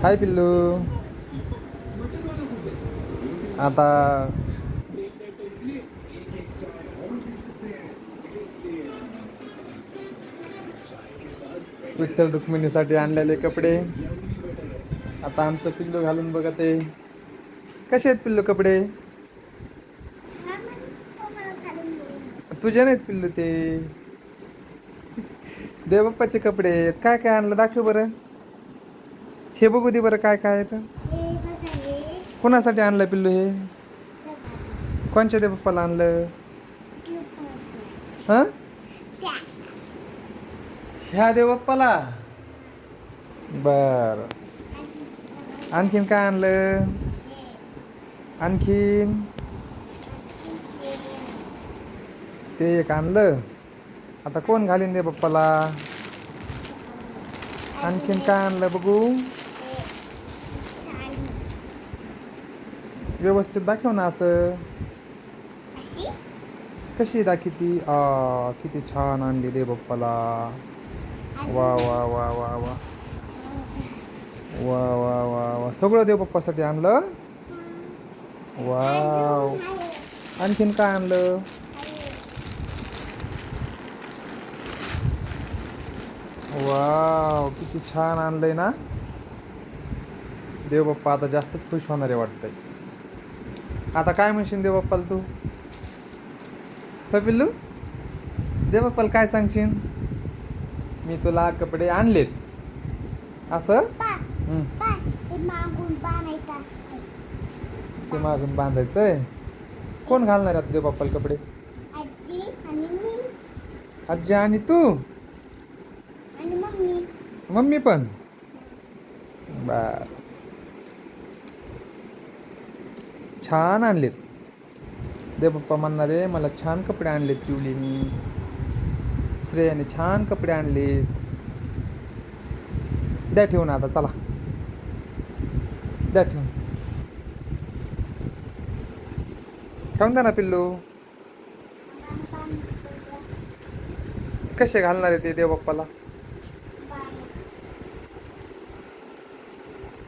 हाय पिल्लू. आता विठ्ठल रुक्मिणीसाठी आणलेले कपडे आता आमचं पिल्लू घालून बघत आहे. कसे आहेत पिल्लू कपडे? तुझे नाहीत पिल्लू, ते देवबाप्पाचे कपडे आहेत. काय काय आणलं दाखव बरं. हे बघू दे बरं काय काय आहे. कोणासाठी आणलं पिल्लू हे? कोणच्या देवबाप्पाला आणलं? हा, ह्या देवबाप्पाला. बर, आणखीन काय आणलं? आणखीन ते एक आणलं. आता कोण घालीन देवबाप्पाला? आणखीन काय आणलं बघू. व्यवस्थित दाखव ना असं. कशी दाखवती? किती छान आणली देवबाप्पाला. वा वा वा वा वा वा वा वा वा, सगळं देवबाप्पासाठी आणलं. वाव, आणखीन काय आणलं? वाव, किती छान आणलंय ना. देवबाप्पा आता जास्तच खुश होणारे वाटतंय. आता काय म्हणशील देवबाप्पाला तू? पिल्लू, देवबाप्पाला काय सांगशील? मी तुला कपडे आणलेत असं. ते मागून बांधायचंय. कोण घालणार आहे देवबाप्पाला कपडे? आजी आणि मी. आजी आणि तू आणि मम्मी. मम्मी पण. बर, छान आणलेत. देवबाप्पा म्हणणारे मला छान कपडे आणलेत पिवलीनी. श्रेयाने छान कपडे आणलेत. द्या ठेवून आता, चला द्या ठेवून. ठेवून द्या ना पिल्लू. कसे घालणार आहे ते देवबाप्पाला?